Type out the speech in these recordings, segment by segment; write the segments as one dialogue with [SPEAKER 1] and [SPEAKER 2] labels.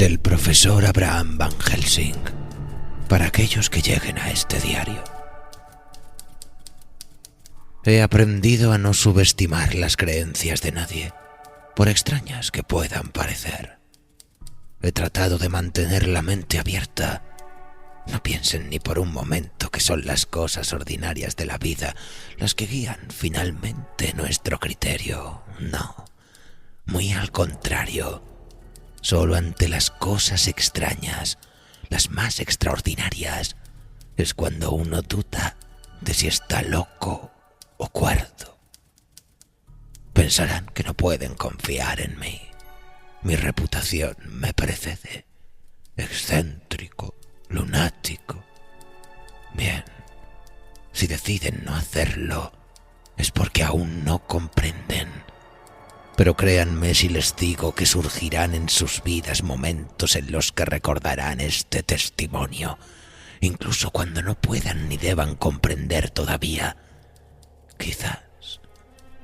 [SPEAKER 1] Del profesor Abraham Van Helsing, para aquellos que lleguen a este diario. He aprendido a no subestimar las creencias de nadie, por extrañas que puedan parecer. He tratado de mantener la mente abierta. No piensen ni por un momento que son las cosas ordinarias de la vida las que guían finalmente nuestro criterio. No, muy al contrario. Solo ante las cosas extrañas, las más extraordinarias, es cuando uno duda de si está loco o cuerdo. Pensarán que no pueden confiar en mí. Mi reputación me precede. Excéntrico, lunático. Bien, si deciden no hacerlo, es porque aún no comprenden. Pero créanme si les digo que surgirán en sus vidas momentos en los que recordarán este testimonio, incluso cuando no puedan ni deban comprender todavía. Quizás,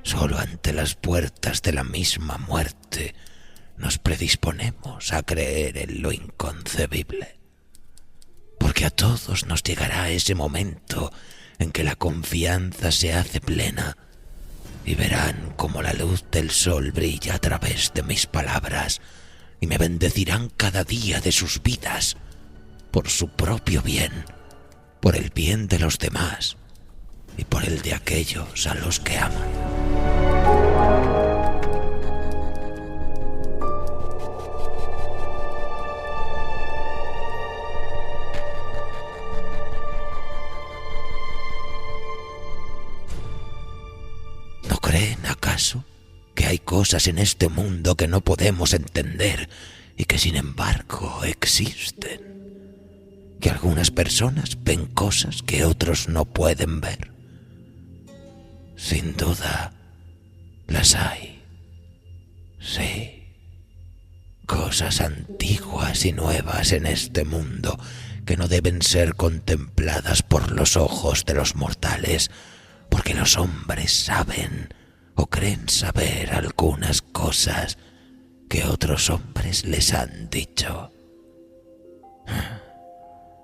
[SPEAKER 1] solo ante las puertas de la misma muerte, nos predisponemos a creer en lo inconcebible. Porque a todos nos llegará ese momento en que la confianza se hace plena, y verán cómo la luz del sol brilla a través de mis palabras y me bendecirán cada día de sus vidas, por su propio bien, por el bien de los demás y por el de aquellos a los que aman. ¿No creen acaso que hay cosas en este mundo que no podemos entender y que sin embargo existen? ¿Que algunas personas ven cosas que otros no pueden ver? Sin duda, las hay. Sí, cosas antiguas y nuevas en este mundo que no deben ser contempladas por los ojos de los mortales, porque los hombres saben o creen saber algunas cosas que otros hombres les han dicho.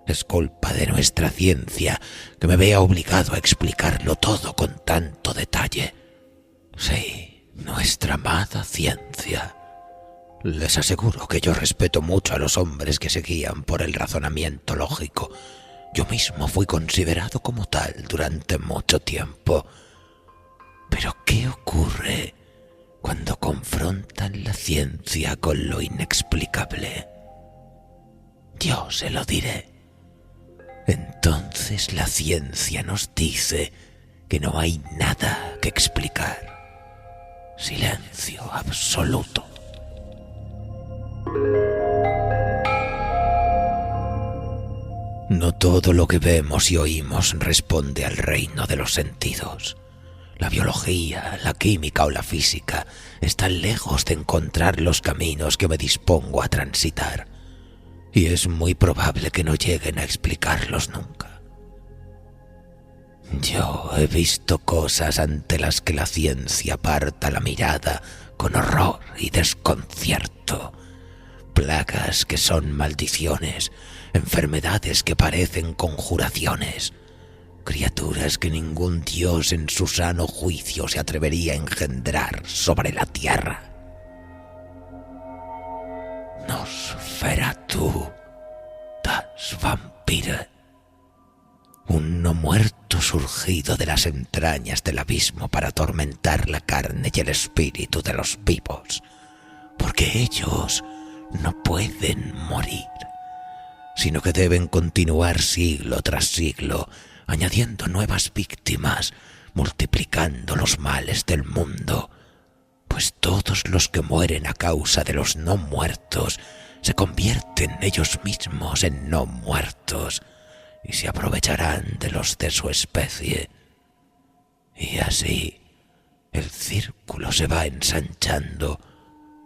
[SPEAKER 1] Es culpa de nuestra ciencia que me vea obligado a explicarlo todo con tanto detalle. Sí, nuestra amada ciencia. Les aseguro que yo respeto mucho a los hombres que se guían por el razonamiento lógico. Yo mismo fui considerado como tal durante mucho tiempo. Pero ¿qué ocurre cuando confrontan la ciencia con lo inexplicable? Yo se lo diré. Entonces la ciencia nos dice que no hay nada que explicar. Silencio absoluto. No todo lo que vemos y oímos responde al reino de los sentidos. La biología, la química o la física están lejos de encontrar los caminos que me dispongo a transitar, y es muy probable que no lleguen a explicarlos nunca. Yo he visto cosas ante las que la ciencia aparta la mirada con horror y desconcierto. Plagas que son maldiciones, enfermedades que parecen conjuraciones, criaturas que ningún dios en su sano juicio se atrevería a engendrar sobre la tierra. Nosferatu, das Vampire, un no muerto surgido de las entrañas del abismo para atormentar la carne y el espíritu de los vivos, porque ellos no pueden morir, sino que deben continuar siglo tras siglo, añadiendo nuevas víctimas, multiplicando los males del mundo, pues todos los que mueren a causa de los no muertos se convierten ellos mismos en no muertos y se aprovecharán de los de su especie. Y así el círculo se va ensanchando,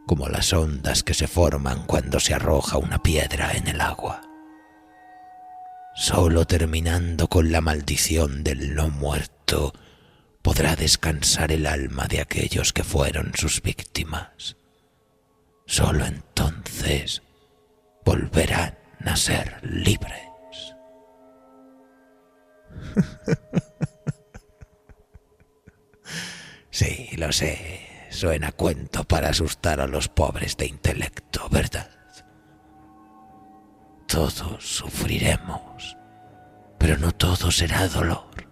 [SPEAKER 1] como las ondas que se forman cuando se arroja una piedra en el agua. Solo terminando con la maldición del no muerto podrá descansar el alma de aquellos que fueron sus víctimas. Solo entonces volverán a ser libres. Sí, lo sé, suena cuento para asustar a los pobres de intelecto, ¿verdad? Todos sufriremos, pero no todo será dolor,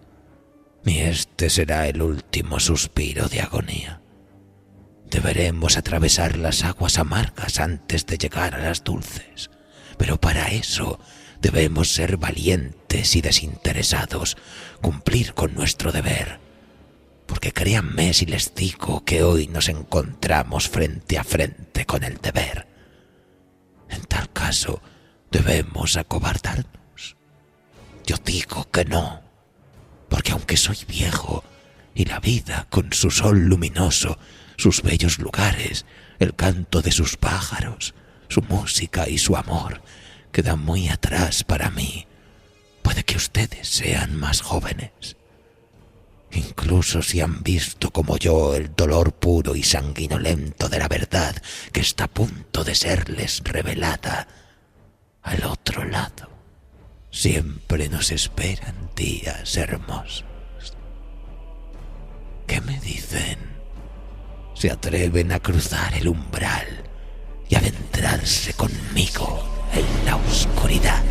[SPEAKER 1] ni este será el último suspiro de agonía. Deberemos atravesar las aguas amargas antes de llegar a las dulces, pero para eso debemos ser valientes y desinteresados, cumplir con nuestro deber. Porque créanme si les digo que hoy nos encontramos frente a frente con el deber. En tal caso, ¿debemos acobardarnos? Yo digo que no, porque aunque soy viejo, y la vida con su sol luminoso, sus bellos lugares, el canto de sus pájaros, su música y su amor, quedan muy atrás para mí, puede que ustedes sean más jóvenes. Incluso si han visto como yo el dolor puro y sanguinolento de la verdad que está a punto de serles revelada, al otro lado siempre nos esperan días hermosos. ¿Qué me dicen? ¿Se atreven a cruzar el umbral y adentrarse conmigo en la oscuridad?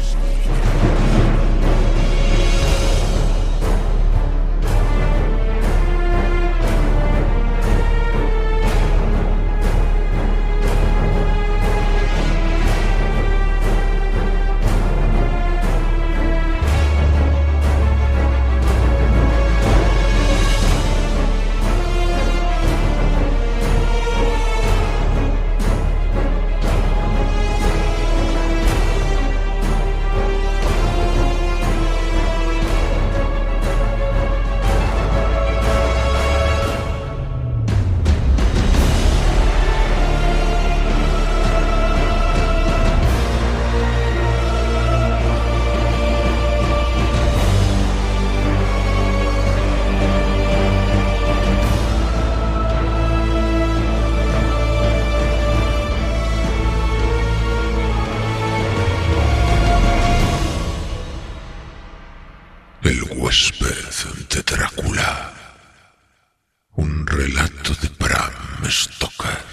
[SPEAKER 2] El huésped de Drácula. Un relato de Bram Stoker.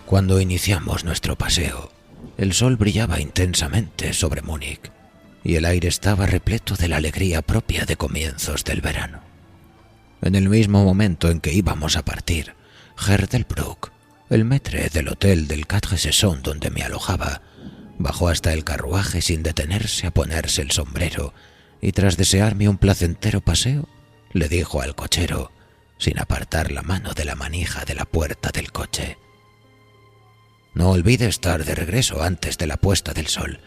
[SPEAKER 1] Cuando iniciamos nuestro paseo, el sol brillaba intensamente sobre Múnich y el aire estaba repleto de la alegría propia de comienzos del verano. En el mismo momento en que íbamos a partir, Herr Delbrück, el maître del hotel del Quatre Saisons donde me alojaba, bajó hasta el carruaje sin detenerse a ponerse el sombrero y tras desearme un placentero paseo, le dijo al cochero, sin apartar la mano de la manija de la puerta del coche: «No olvide estar de regreso antes de la puesta del sol.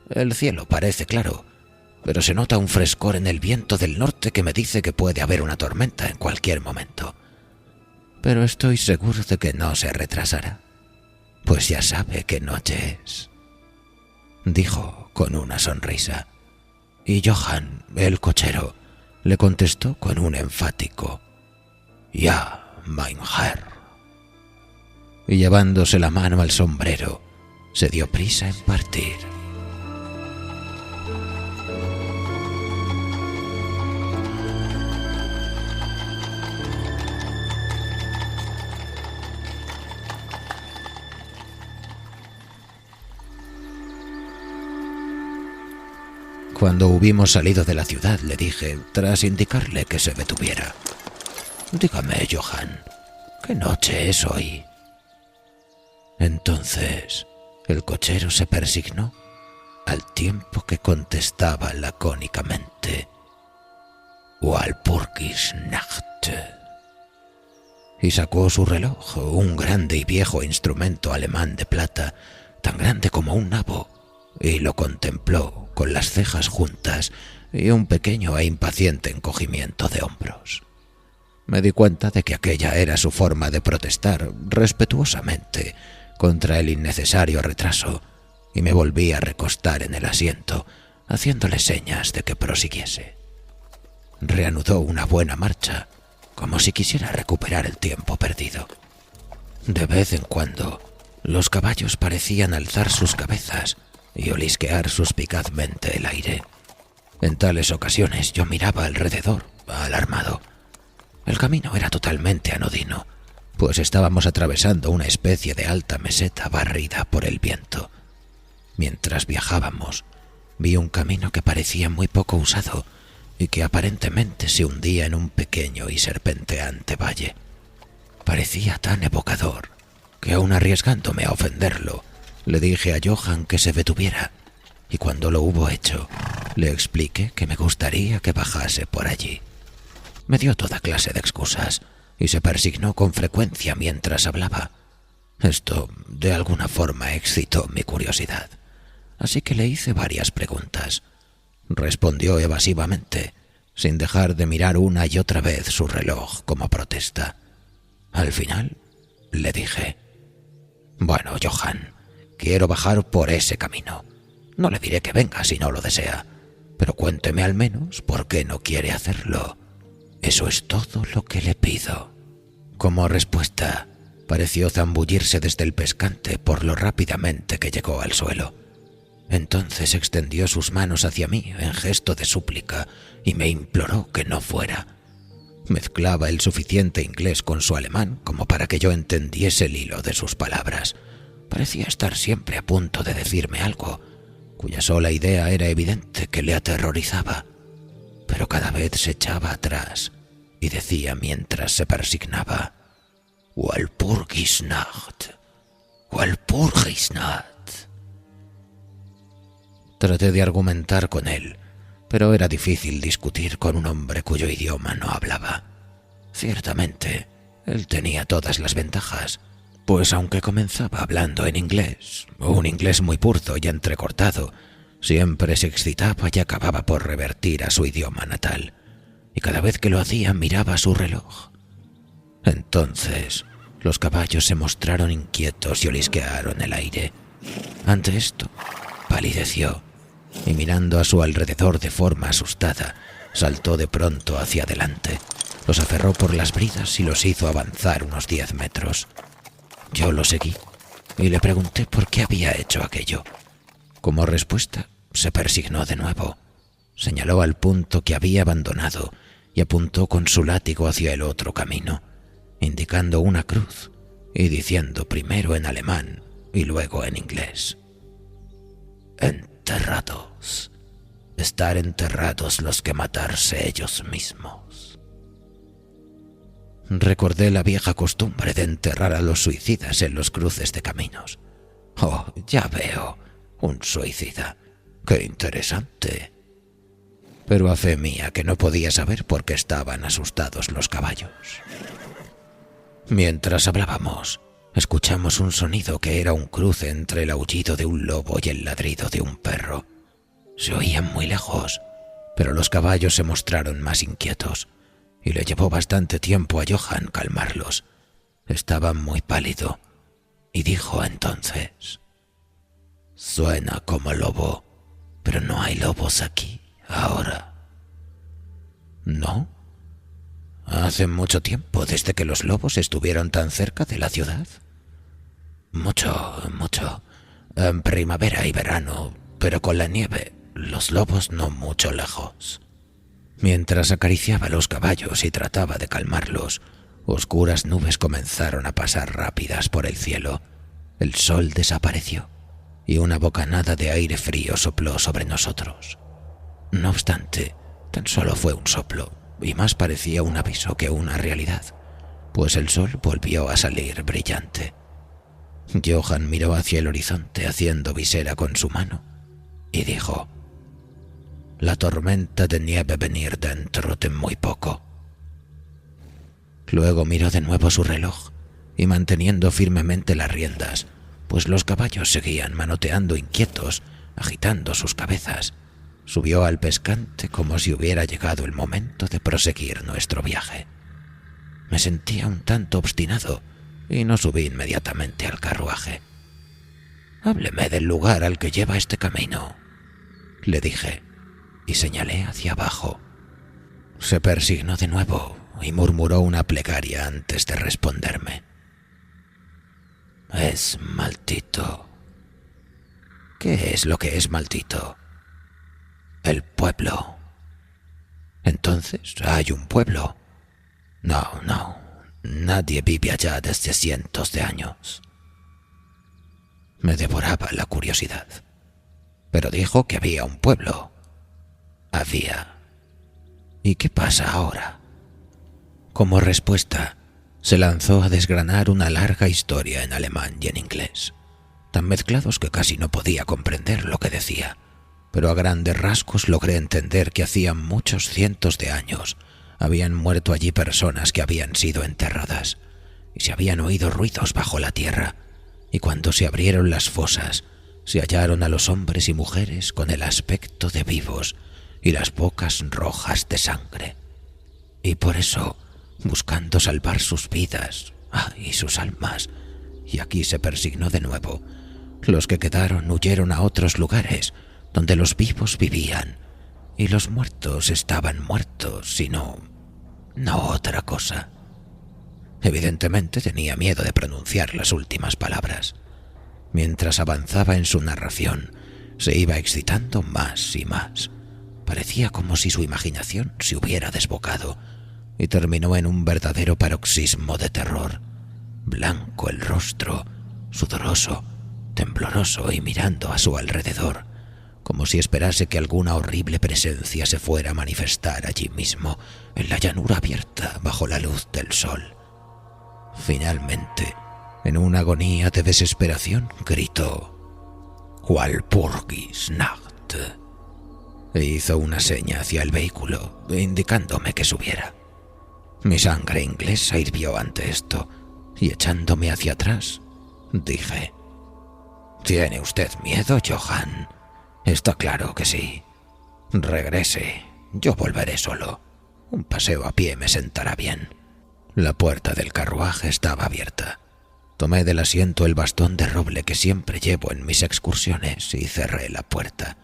[SPEAKER 1] El cielo parece claro, pero se nota un frescor en el viento del norte que me dice que puede haber una tormenta en cualquier momento. Pero estoy seguro de que no se retrasará, pues ya sabe qué noche es», dijo con una sonrisa. Y Johann, el cochero, le contestó con un enfático «Ja, mein Herr». Y llevándose la mano al sombrero, se dio prisa en partir. Cuando hubimos salido de la ciudad, le dije, tras indicarle que se detuviera: «Dígame, Johann, ¿qué noche es hoy?». Entonces el cochero se persignó, al tiempo que contestaba lacónicamente: «Walpurgisnacht», y sacó su reloj, un grande y viejo instrumento alemán de plata, tan grande como un nabo, y lo contempló con las cejas juntas y un pequeño e impaciente encogimiento de hombros. Me di cuenta de que aquella era su forma de protestar respetuosamente contra el innecesario retraso y me volví a recostar en el asiento, haciéndole señas de que prosiguiese. Reanudó una buena marcha, como si quisiera recuperar el tiempo perdido. De vez en cuando, los caballos parecían alzar sus cabezas y olisquear suspicazmente el aire. En tales ocasiones yo miraba alrededor, alarmado. El camino era totalmente anodino, pues estábamos atravesando una especie de alta meseta barrida por el viento. Mientras viajábamos, vi un camino que parecía muy poco usado y que aparentemente se hundía en un pequeño y serpenteante valle. Parecía tan evocador que, aun arriesgándome a ofenderlo, le dije a Johann que se detuviera, y cuando lo hubo hecho, le expliqué que me gustaría que bajase por allí. Me dio toda clase de excusas y se persignó con frecuencia mientras hablaba. Esto, de alguna forma, excitó mi curiosidad, así que le hice varias preguntas. Respondió evasivamente, sin dejar de mirar una y otra vez su reloj como protesta. Al final, le dije: «Bueno, Johann, quiero bajar por ese camino. No le diré que venga si no lo desea, pero cuénteme al menos por qué no quiere hacerlo. Eso es todo lo que le pido». Como respuesta, pareció zambullirse desde el pescante por lo rápidamente que llegó al suelo. Entonces extendió sus manos hacia mí en gesto de súplica y me imploró que no fuera. Mezclaba el suficiente inglés con su alemán como para que yo entendiese el hilo de sus palabras. Parecía estar siempre a punto de decirme algo, cuya sola idea era evidente que le aterrorizaba, pero cada vez se echaba atrás y decía mientras se persignaba: «Walpurgisnacht, Walpurgisnacht». Traté de argumentar con él, pero era difícil discutir con un hombre cuyo idioma no hablaba. Ciertamente, él tenía todas las ventajas, pues aunque comenzaba hablando en inglés, un inglés muy burdo y entrecortado, siempre se excitaba y acababa por revertir a su idioma natal, y cada vez que lo hacía miraba su reloj. Entonces, los caballos se mostraron inquietos y olisquearon el aire. Ante esto, palideció y, mirando a su alrededor de forma asustada, saltó de pronto hacia adelante, los aferró por las bridas y los hizo avanzar unos 10 metros. Yo lo seguí y le pregunté por qué había hecho aquello. Como respuesta, se persignó de nuevo, señaló al punto que había abandonado y apuntó con su látigo hacia el otro camino, indicando una cruz y diciendo primero en alemán y luego en inglés: «Enterrados. Estar enterrados los que matarse ellos mismos». Recordé la vieja costumbre de enterrar a los suicidas en los cruces de caminos. «Oh, ya veo, un suicida. ¡Qué interesante!». Pero a fe mía que no podía saber por qué estaban asustados los caballos. Mientras hablábamos, escuchamos un sonido que era un cruce entre el aullido de un lobo y el ladrido de un perro. Se oían muy lejos, pero los caballos se mostraron más inquietos, y le llevó bastante tiempo a Johann calmarlos. Estaba muy pálido, y dijo entonces: «Suena como lobo, pero no hay lobos aquí ahora». «¿No? Hace mucho tiempo desde que los lobos estuvieron tan cerca de la ciudad». Mucho. En primavera y verano, pero con la nieve, los lobos no mucho lejos». Mientras acariciaba los caballos y trataba de calmarlos, oscuras nubes comenzaron a pasar rápidas por el cielo. El sol desapareció y una bocanada de aire frío sopló sobre nosotros. No obstante, tan solo fue un soplo, y más parecía un aviso que una realidad, pues el sol volvió a salir brillante. Johann miró hacia el horizonte haciendo visera con su mano y dijo: «La tormenta de nieve venir dentro de muy poco». Luego miró de nuevo su reloj y, manteniendo firmemente las riendas, pues los caballos seguían manoteando inquietos, agitando sus cabezas, subió al pescante como si hubiera llegado el momento de proseguir nuestro viaje. Me sentía un tanto obstinado y no subí inmediatamente al carruaje. «Hábleme del lugar al que lleva este camino», le dije, y señalé hacia abajo. Se persignó de nuevo y murmuró una plegaria antes de responderme. «Es maldito». «¿Qué es lo que es maldito?» «El pueblo». «Entonces hay un pueblo». No, nadie vive allá desde cientos de años». Me devoraba la curiosidad. Pero dijo que había un pueblo. Había. ¿Y qué pasa ahora? Como respuesta, se lanzó a desgranar una larga historia en alemán y en inglés, tan mezclados que casi no podía comprender lo que decía, pero a grandes rasgos logré entender que hacía muchos cientos de años habían muerto allí personas que habían sido enterradas, y se habían oído ruidos bajo la tierra, y cuando se abrieron las fosas, se hallaron a los hombres y mujeres con el aspecto de vivos y las bocas rojas de sangre. Y por eso, buscando salvar sus vidas y sus almas, y aquí se persignó de nuevo, los que quedaron huyeron a otros lugares donde los vivos vivían, y los muertos estaban muertos, sino no otra cosa. Evidentemente tenía miedo de pronunciar las últimas palabras. Mientras avanzaba en su narración, se iba excitando más y más. Parecía como si su imaginación se hubiera desbocado y terminó en un verdadero paroxismo de terror. Blanco el rostro, sudoroso, tembloroso y mirando a su alrededor, como si esperase que alguna horrible presencia se fuera a manifestar allí mismo, en la llanura abierta bajo la luz del sol. Finalmente, en una agonía de desesperación, gritó «Walpurgisnacht» e hizo una seña hacia el vehículo, indicándome que subiera. Mi sangre inglesa hirvió ante esto, y echándome hacia atrás, dije: «¿Tiene usted miedo, Johann? Está claro que sí. Regrese, yo volveré solo. Un paseo a pie me sentará bien». La puerta del carruaje estaba abierta. Tomé del asiento el bastón de roble que siempre llevo en mis excursiones y cerré la puerta.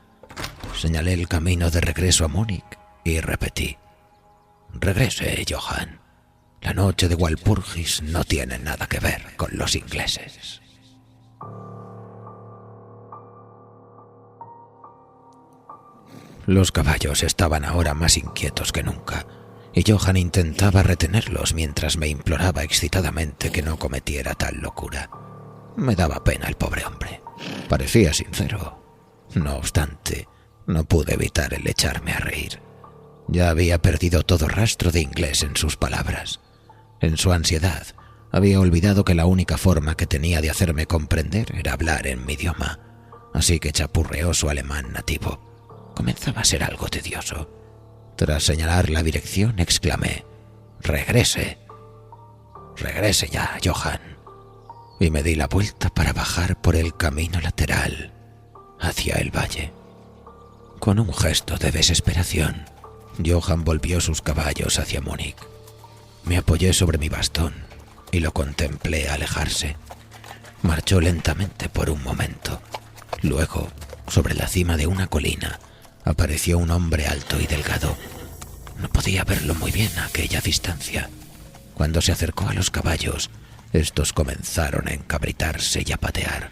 [SPEAKER 1] Señalé el camino de regreso a Múnich y repetí: «Regrese, Johann. La noche de Walpurgis no tiene nada que ver con los ingleses». Los caballos estaban ahora más inquietos que nunca, y Johann intentaba retenerlos mientras me imploraba excitadamente que no cometiera tal locura. Me daba pena el pobre hombre. Parecía sincero. No obstante, no pude evitar el echarme a reír. Ya había perdido todo rastro de inglés en sus palabras. En su ansiedad, había olvidado que la única forma que tenía de hacerme comprender era hablar en mi idioma, así que chapurreó su alemán nativo. Comenzaba a ser algo tedioso. Tras señalar la dirección, exclamé: «Regrese. Regrese ya, Johann». Y me di la vuelta para bajar por el camino lateral hacia el valle. Con un gesto de desesperación, Johann volvió sus caballos hacia Múnich. Me apoyé sobre mi bastón y lo contemplé alejarse. Marchó lentamente por un momento. Luego, sobre la cima de una colina, apareció un hombre alto y delgado. No podía verlo muy bien a aquella distancia. Cuando se acercó a los caballos, estos comenzaron a encabritarse y a patear.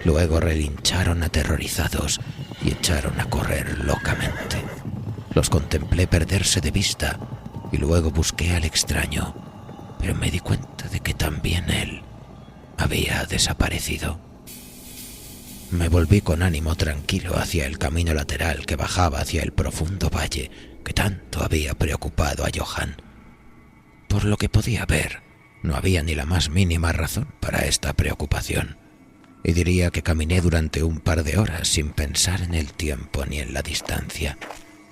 [SPEAKER 1] Luego relincharon aterrorizados y echaron a correr locamente. Los contemplé perderse de vista y luego busqué al extraño, pero me di cuenta de que también él había desaparecido. Me volví con ánimo tranquilo hacia el camino lateral que bajaba hacia el profundo valle que tanto había preocupado a Johann. Por lo que podía ver, no había ni la más mínima razón para esta preocupación, y diría que caminé durante un par de horas sin pensar en el tiempo ni en la distancia,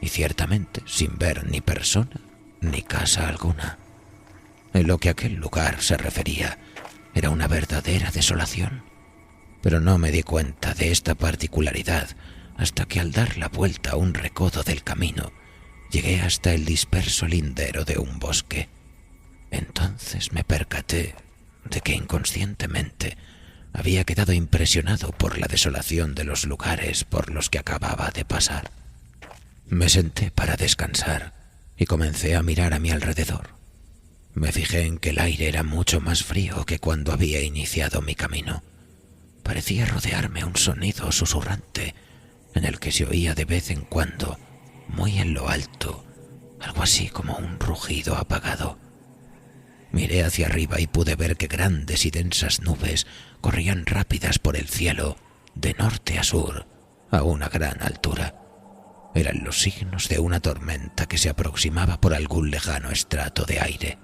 [SPEAKER 1] y ciertamente sin ver ni persona ni casa alguna. En lo que a aquel lugar se refería, era una verdadera desolación. pero no me di cuenta de esta particularidad hasta que al dar la vuelta a un recodo del camino llegué hasta el disperso lindero de un bosque. Entonces me percaté de que inconscientemente había quedado impresionado por la desolación de los lugares por los que acababa de pasar. Me senté para descansar y comencé a mirar a mi alrededor. Me fijé en que el aire era mucho más frío que cuando había iniciado mi camino. Parecía rodearme un sonido susurrante en el que se oía de vez en cuando, muy en lo alto, algo así como un rugido apagado. Miré hacia arriba y pude ver que grandes y densas nubes corrían rápidas por el cielo, de norte a sur, a una gran altura. Eran los signos de una tormenta que se aproximaba por algún lejano estrato de aire.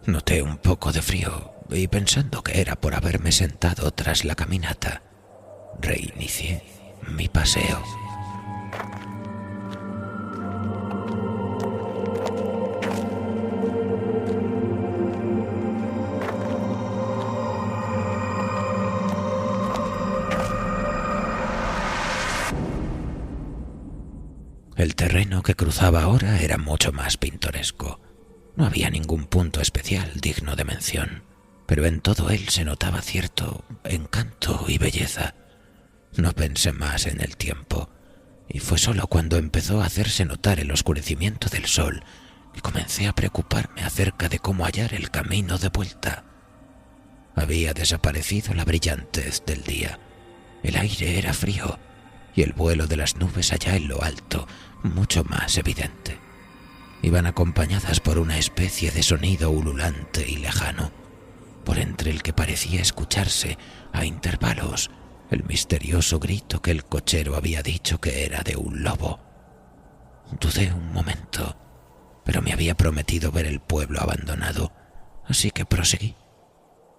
[SPEAKER 1] Noté un poco de frío y, pensando que era por haberme sentado tras la caminata, reinicié mi paseo. El terreno que cruzaba ahora era mucho más pintoresco. No había ningún punto especial digno de mención, pero en todo él se notaba cierto encanto y belleza. No pensé más en el tiempo, y fue solo cuando empezó a hacerse notar el oscurecimiento del sol que comencé a preocuparme acerca de cómo hallar el camino de vuelta. Había desaparecido la brillantez del día, el aire era frío y el vuelo de las nubes allá en lo alto mucho más evidente. Iban acompañadas por una especie de sonido ululante y lejano, por entre el que parecía escucharse a intervalos el misterioso grito que el cochero había dicho que era de un lobo. Dudé un momento, pero me había prometido ver el pueblo abandonado, así que proseguí,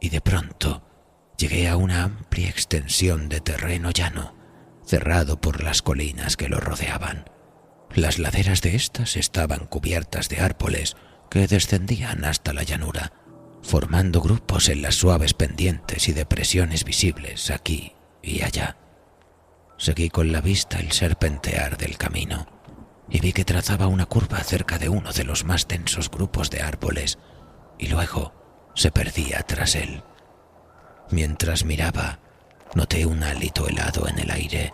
[SPEAKER 1] y de pronto llegué a una amplia extensión de terreno llano, cerrado por las colinas que lo rodeaban. Las laderas de éstas estaban cubiertas de árboles que descendían hasta la llanura, formando grupos en las suaves pendientes y depresiones visibles aquí y allá. Seguí con la vista el serpentear del camino y vi que trazaba una curva cerca de uno de los más densos grupos de árboles y luego se perdía tras él. Mientras miraba, noté un hálito helado en el aire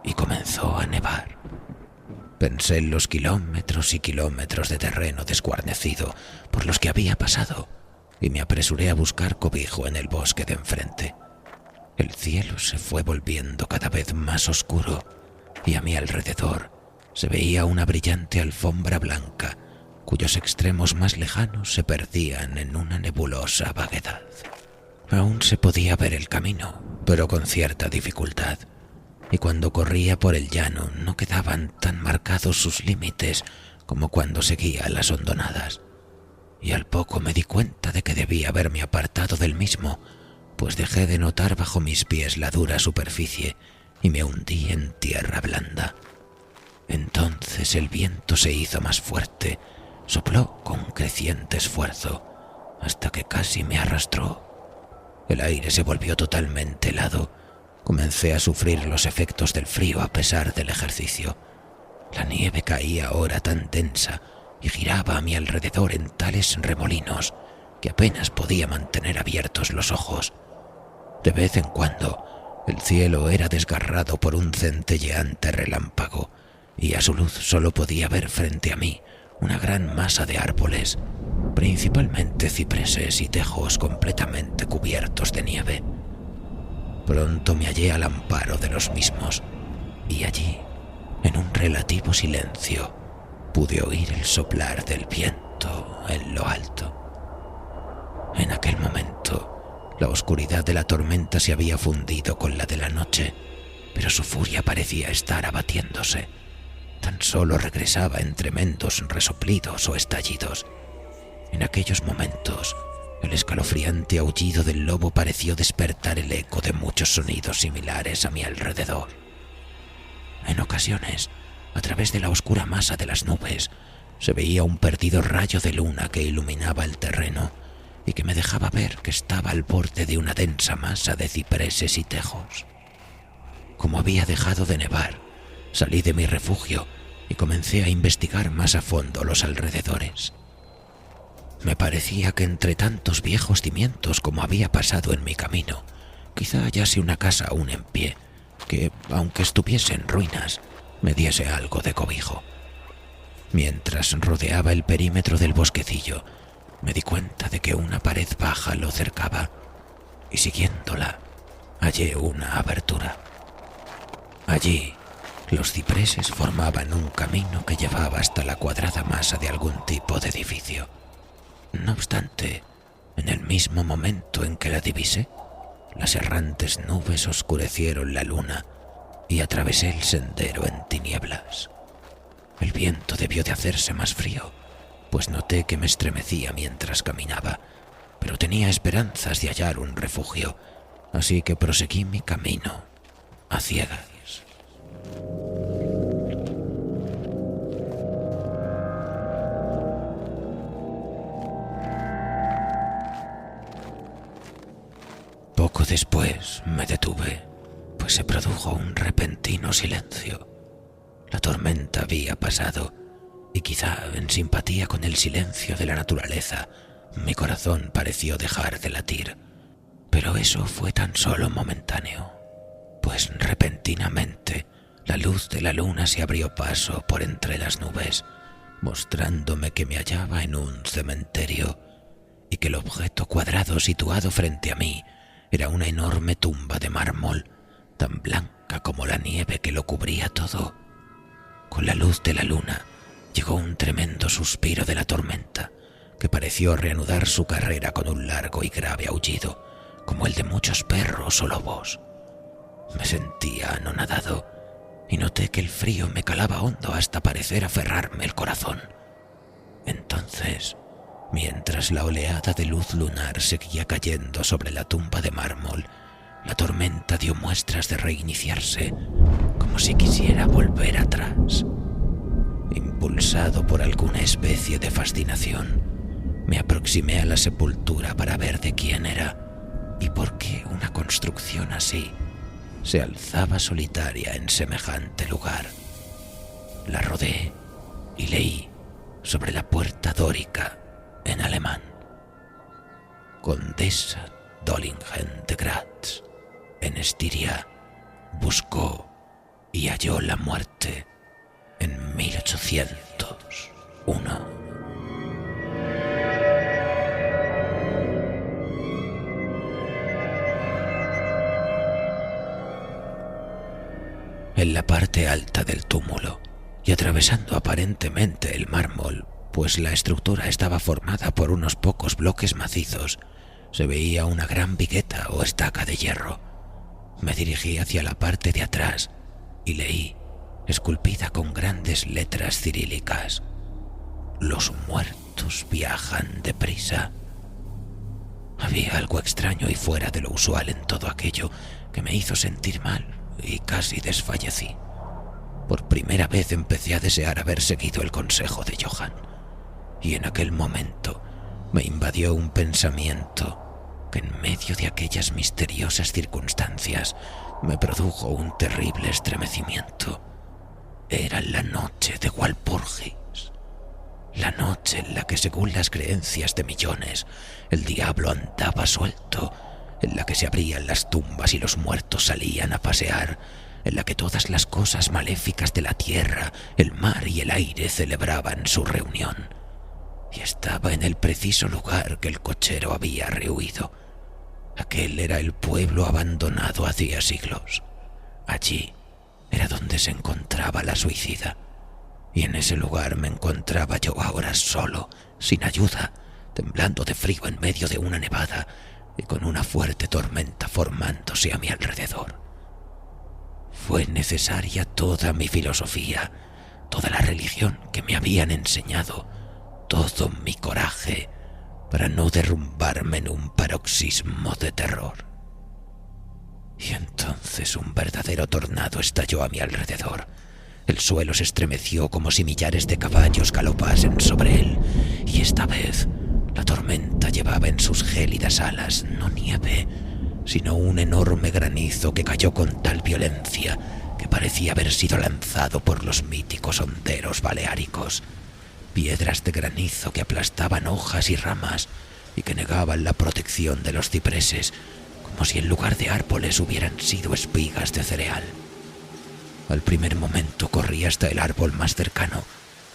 [SPEAKER 1] y comenzó a nevar. Pensé en los kilómetros y kilómetros de terreno desguarnecido por los que había pasado y me apresuré a buscar cobijo en el bosque de enfrente. El cielo se fue volviendo cada vez más oscuro y a mi alrededor se veía una brillante alfombra blanca cuyos extremos más lejanos se perdían en una nebulosa vaguedad. Aún se podía ver el camino, pero con cierta dificultad, y cuando corría por el llano no quedaban tan marcados sus límites como cuando seguía las hondonadas, y al poco me di cuenta de que debía haberme apartado del mismo, pues dejé de notar bajo mis pies la dura superficie y me hundí en tierra blanda. Entonces el viento se hizo más fuerte, sopló con creciente esfuerzo, hasta que casi me arrastró. El aire se volvió totalmente helado. Comencé a sufrir los efectos del frío a pesar del ejercicio. La nieve caía ahora tan densa y giraba a mi alrededor en tales remolinos que apenas podía mantener abiertos los ojos. De vez en cuando, el cielo era desgarrado por un centelleante relámpago y a su luz solo podía ver frente a mí una gran masa de árboles, principalmente cipreses y tejos completamente cubiertos de nieve. Pronto me hallé al amparo de los mismos, y allí, en un relativo silencio, pude oír el soplar del viento en lo alto. En aquel momento, la oscuridad de la tormenta se había fundido con la de la noche, pero su furia parecía estar abatiéndose. Tan solo regresaba en tremendos resoplidos o estallidos. En aquellos momentos, el escalofriante aullido del lobo pareció despertar el eco de muchos sonidos similares a mi alrededor. En ocasiones, a través de la oscura masa de las nubes, se veía un perdido rayo de luna que iluminaba el terreno, y que me dejaba ver que estaba al borde de una densa masa de cipreses y tejos. Como había dejado de nevar, salí de mi refugio y comencé a investigar más a fondo los alrededores. Me parecía que entre tantos viejos cimientos como había pasado en mi camino, quizá hallase una casa aún en pie, que, aunque estuviese en ruinas, me diese algo de cobijo. Mientras rodeaba el perímetro del bosquecillo, me di cuenta de que una pared baja lo cercaba, y siguiéndola, hallé una abertura. Allí, los cipreses formaban un camino que llevaba hasta la cuadrada masa de algún tipo de edificio. No obstante, en el mismo momento en que la divisé, las errantes nubes oscurecieron la luna y atravesé el sendero en tinieblas. El viento debió de hacerse más frío, pues noté que me estremecía mientras caminaba, pero tenía esperanzas de hallar un refugio, así que proseguí mi camino a ciegas. Poco después me detuve, pues se produjo un repentino silencio. La tormenta había pasado, y quizá en simpatía con el silencio de la naturaleza, mi corazón pareció dejar de latir. Pero eso fue tan solo momentáneo, pues repentinamente la luz de la luna se abrió paso por entre las nubes, mostrándome que me hallaba en un cementerio y que el objeto cuadrado situado frente a mí era una enorme tumba de mármol, tan blanca como la nieve que lo cubría todo. Con la luz de la luna llegó un tremendo suspiro de la tormenta, que pareció reanudar su carrera con un largo y grave aullido, como el de muchos perros o lobos. Me sentía anonadado y noté que el frío me calaba hondo hasta parecer aferrarme el corazón. Entonces, mientras la oleada de luz lunar seguía cayendo sobre la tumba de mármol, la tormenta dio muestras de reiniciarse, como si quisiera volver atrás. Impulsado por alguna especie de fascinación, me aproximé a la sepultura para ver de quién era y por qué una construcción así se alzaba solitaria en semejante lugar. La rodeé y leí sobre la puerta dórica en alemán: Condesa Dollingen de Graz, en Estiria, buscó y halló la muerte en 1801. En la parte alta del túmulo, y atravesando aparentemente el mármol, pues la estructura estaba formada por unos pocos bloques macizos, se veía una gran vigueta o estaca de hierro. Me dirigí hacia la parte de atrás y leí, esculpida con grandes letras cirílicas: los muertos viajan deprisa. Había algo extraño y fuera de lo usual en todo aquello que me hizo sentir mal y casi desfallecí. Por primera vez empecé a desear haber seguido el consejo de Johann, y en aquel momento me invadió un pensamiento que en medio de aquellas misteriosas circunstancias me produjo un terrible estremecimiento. Era la noche de Walpurgis, la noche en la que, según las creencias de millones, el diablo andaba suelto, en la que se abrían las tumbas y los muertos salían a pasear, en la que todas las cosas maléficas de la tierra, el mar y el aire celebraban su reunión. Y estaba en el preciso lugar que el cochero había rehuido. Aquel era el pueblo abandonado hacía siglos. Allí era donde se encontraba la suicida, y en ese lugar me encontraba yo ahora solo, sin ayuda, temblando de frío en medio de una nevada y con una fuerte tormenta formándose a mi alrededor. Fue necesaria toda mi filosofía, toda la religión que me habían enseñado, todo mi coraje, para no derrumbarme en un paroxismo de terror. Y entonces un verdadero tornado estalló a mi alrededor. El suelo se estremeció como si millares de caballos galopasen sobre él, y esta vez La tormenta llevaba en sus gélidas alas no nieve, sino un enorme granizo que cayó con tal violencia que parecía haber sido lanzado por los míticos honderos baleáricos. Piedras de granizo que aplastaban hojas y ramas y que negaban la protección de los cipreses, como si en lugar de árboles hubieran sido espigas de cereal. Al primer momento corrí hasta el árbol más cercano,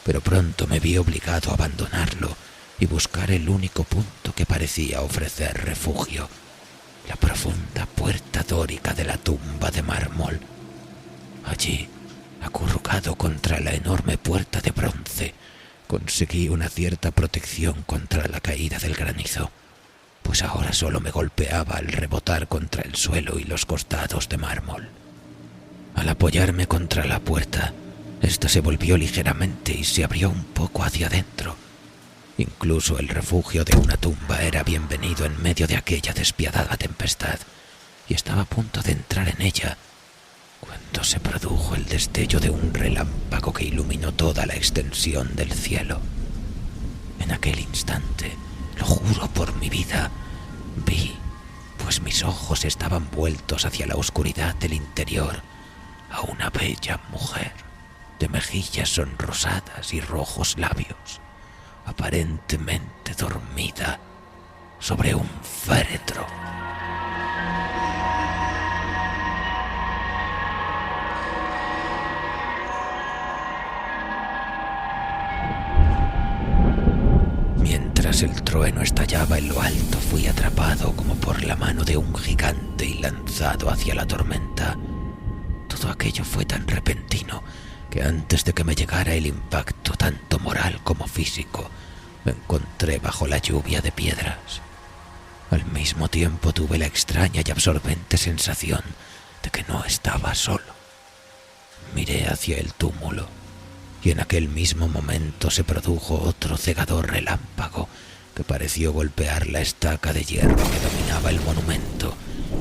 [SPEAKER 1] pero pronto me vi obligado a abandonarlo y buscar el único punto que parecía ofrecer refugio, la profunda puerta dórica de la tumba de mármol. Allí, acurrucado contra la enorme puerta de bronce, conseguí una cierta protección contra la caída del granizo, pues ahora solo me golpeaba al rebotar contra el suelo y los costados de mármol. Al apoyarme contra la puerta, esta se volvió ligeramente y se abrió un poco hacia adentro. Incluso el refugio de una tumba era bienvenido en medio de aquella despiadada tempestad, y estaba a punto de entrar en ella, cuando se produjo el destello de un relámpago que iluminó toda la extensión del cielo. En aquel instante, lo juro por mi vida, vi, pues mis ojos estaban vueltos hacia la oscuridad del interior, a una bella mujer, de mejillas sonrosadas y rojos labios, aparentemente dormida sobre un féretro. Mientras el trueno estallaba en lo alto, fui atrapado como por la mano de un gigante y lanzado hacia la tormenta. Todo aquello fue tan repentino que antes de que me llegara el impacto, tanto moral como físico, me encontré bajo la lluvia de piedras. Al mismo tiempo tuve la extraña y absorbente sensación de que no estaba solo. Miré hacia el túmulo y en aquel mismo momento se produjo otro cegador relámpago que pareció golpear la estaca de hierro que dominaba el monumento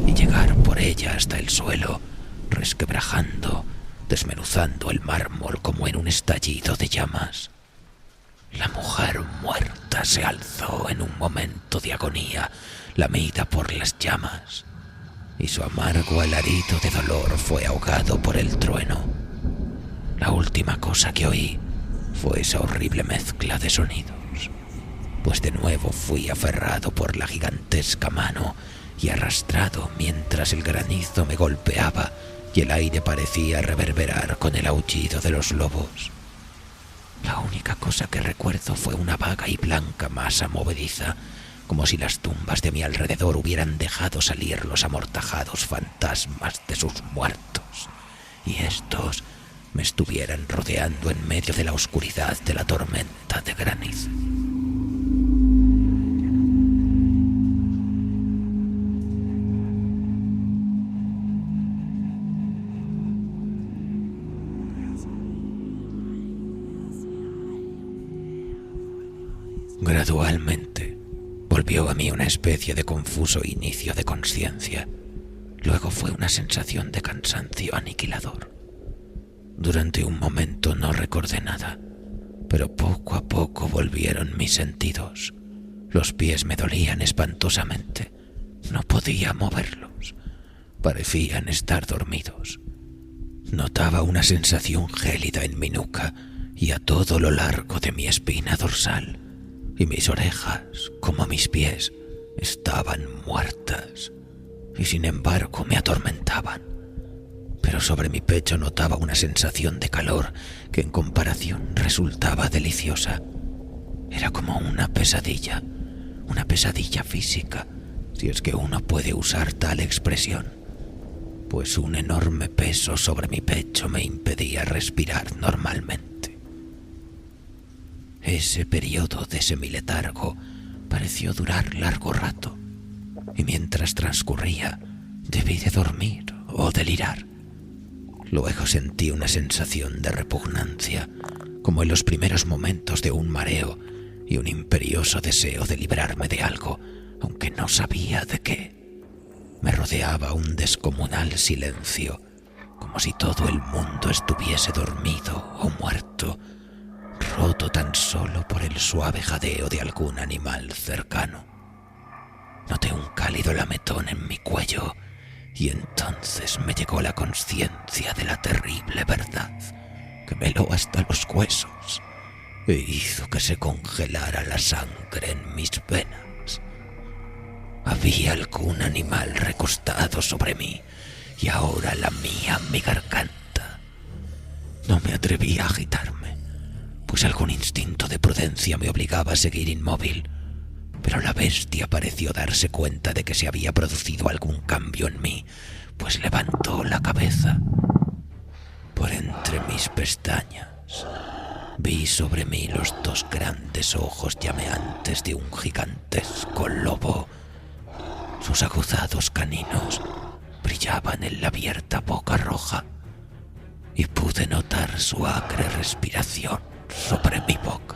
[SPEAKER 1] y llegar por ella hasta el suelo, resquebrajando, desmenuzando el mármol como en un estallido de llamas. La mujer muerta se alzó en un momento de agonía, lamida por las llamas, y su amargo alarido de dolor fue ahogado por el trueno. La última cosa que oí fue esa horrible mezcla de sonidos, pues de nuevo fui aferrado por la gigantesca mano y arrastrado mientras el granizo me golpeaba y el aire parecía reverberar con el aullido de los lobos. La única cosa que recuerdo fue una vaga y blanca masa movediza, como si las tumbas de mi alrededor hubieran dejado salir los amortajados fantasmas de sus muertos, y estos me estuvieran rodeando en medio de la oscuridad de la tormenta de granizo. Gradualmente volvió a mí una especie de confuso inicio de consciencia. Luego fue una sensación de cansancio aniquilador. Durante un momento no recordé nada, pero poco a poco volvieron mis sentidos. Los pies me dolían espantosamente. No podía moverlos. Parecían estar dormidos. Notaba una sensación gélida en mi nuca y a todo lo largo de mi espina dorsal. Y mis orejas, como mis pies, estaban muertas, y sin embargo me atormentaban. Pero sobre mi pecho notaba una sensación de calor que en comparación resultaba deliciosa. Era como una pesadilla física, si es que uno puede usar tal expresión, pues un enorme peso sobre mi pecho me impedía respirar normalmente. Ese periodo de semiletargo pareció durar largo rato, y mientras transcurría debí de dormir o delirar. Luego sentí una sensación de repugnancia, como en los primeros momentos de un mareo, y un imperioso deseo de librarme de algo, aunque no sabía de qué. Me rodeaba un descomunal silencio, como si todo el mundo estuviese dormido o muerto, roto tan solo por el suave jadeo de algún animal cercano. Noté un cálido lametón en mi cuello y entonces me llegó la conciencia de la terrible verdad que me heló hasta los huesos e hizo que se congelara la sangre en mis venas. Había algún animal recostado sobre mí y ahora lamía mi garganta. No me atreví a agitarme, pues algún instinto de prudencia me obligaba a seguir inmóvil, pero la bestia pareció darse cuenta de que se había producido algún cambio en mí, pues levantó la cabeza. Por entre mis pestañas vi sobre mí los dos grandes ojos llameantes de un gigantesco lobo. Sus aguzados caninos brillaban en la abierta boca roja y pude notar su acre respiración sobre mi boca.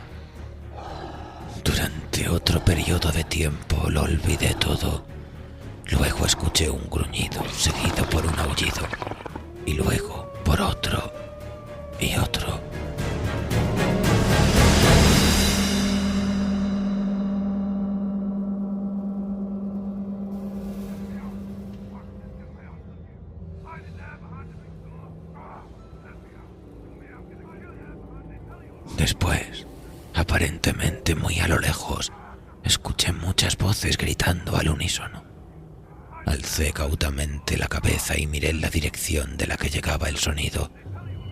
[SPEAKER 1] Durante otro periodo de tiempo lo olvidé todo. Luego escuché un gruñido seguido por un aullido y luego por otro y otro. Después, aparentemente muy a lo lejos, escuché muchas voces gritando al unísono. Alcé cautamente la cabeza y miré en la dirección de la que llegaba el sonido,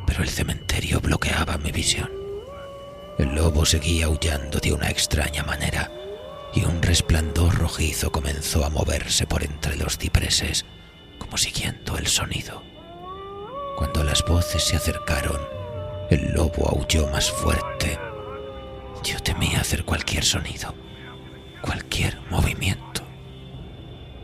[SPEAKER 1] pero el cementerio bloqueaba mi visión. El lobo seguía aullando de una extraña manera y un resplandor rojizo comenzó a moverse por entre los cipreses, como siguiendo el sonido. Cuando las voces se acercaron, el lobo aulló más fuerte. Yo temía hacer cualquier sonido, cualquier movimiento.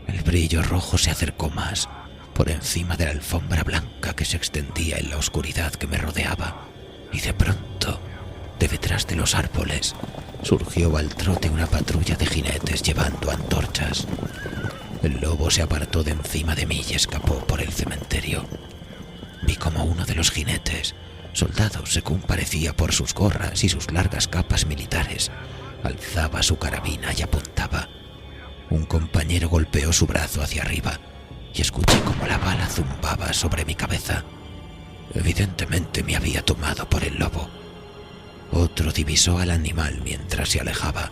[SPEAKER 1] El brillo rojo se acercó más, por encima de la alfombra blanca que se extendía en la oscuridad que me rodeaba, y de pronto, de detrás de los árboles, surgió al trote una patrulla de jinetes llevando antorchas. El lobo se apartó de encima de mí y escapó por el cementerio. Vi como uno de los jinetes, soldado según parecía por sus gorras y sus largas capas militares, alzaba su carabina y apuntaba. Un compañero golpeó su brazo hacia arriba y escuché como la bala zumbaba sobre mi cabeza. Evidentemente me había tomado por el lobo. Otro divisó al animal mientras se alejaba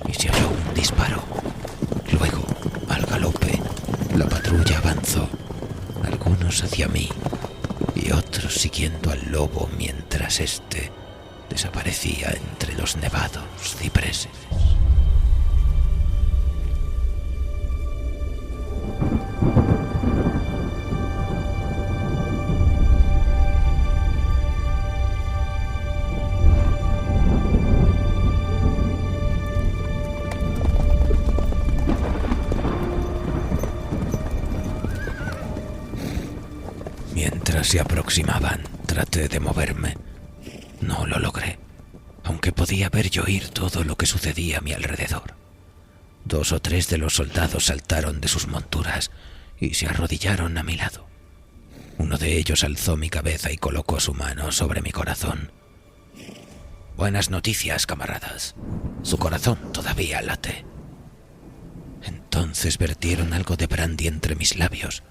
[SPEAKER 1] y se oyó un disparo. Luego, al galope, la patrulla avanzó, algunos hacia mí y otros siguiendo al lobo mientras éste desaparecía entre los nevados cipreses. Mientras se aproximaban, traté de moverme. No lo logré, aunque podía ver y oír todo lo que sucedía a mi alrededor. 2 o 3 de los soldados saltaron de sus monturas y se arrodillaron a mi lado. Uno de ellos alzó mi cabeza y colocó su mano sobre mi corazón. Buenas noticias, camaradas. Su corazón todavía late. Entonces vertieron algo de brandy entre mis labios.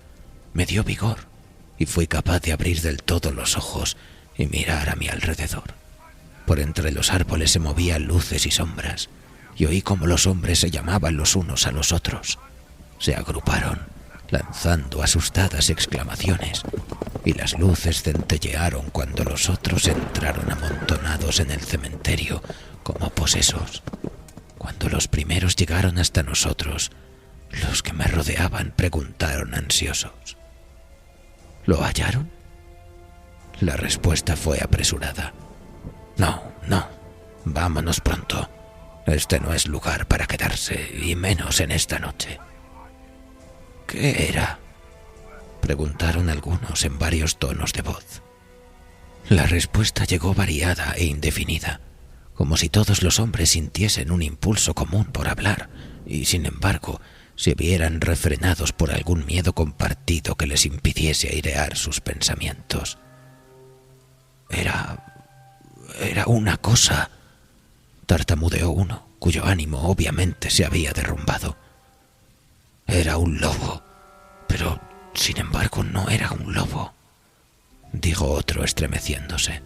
[SPEAKER 1] Me dio vigor y fui capaz de abrir del todo los ojos y mirar a mi alrededor. Por entre los árboles se movían luces y sombras, y oí cómo los hombres se llamaban los unos a los otros. Se agruparon, lanzando asustadas exclamaciones, y las luces centellearon cuando los otros entraron amontonados en el cementerio como posesos. Cuando los primeros llegaron hasta nosotros, los que me rodeaban preguntaron ansiosos: ¿lo hallaron? La respuesta fue apresurada. No, vámonos pronto. Este no es lugar para quedarse, y menos en esta noche. ¿Qué era?, preguntaron algunos en varios tonos de voz. La respuesta llegó variada e indefinida, como si todos los hombres sintiesen un impulso común por hablar, y sin embargo se vieran refrenados por algún miedo compartido que les impidiese airear sus pensamientos. era una cosa, tartamudeó uno, cuyo ánimo obviamente se había derrumbado. Era un lobo, pero sin embargo no era un lobo, dijo otro estremeciéndose.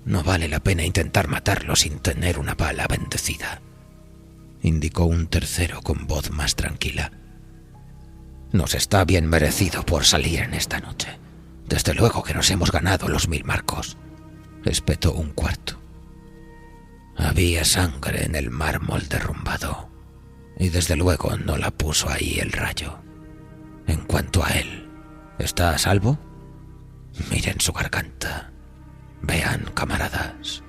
[SPEAKER 1] No vale la pena intentar matarlo sin tener una bala bendecida, indicó un tercero con voz más tranquila. Nos está bien merecido por salir en esta noche. Desde luego que nos hemos ganado los 1000 marcos, espetó un cuarto. Había sangre en el mármol derrumbado, y desde luego no la puso ahí el rayo. En cuanto a él, ¿está a salvo? Miren su garganta. Vean, camaradas.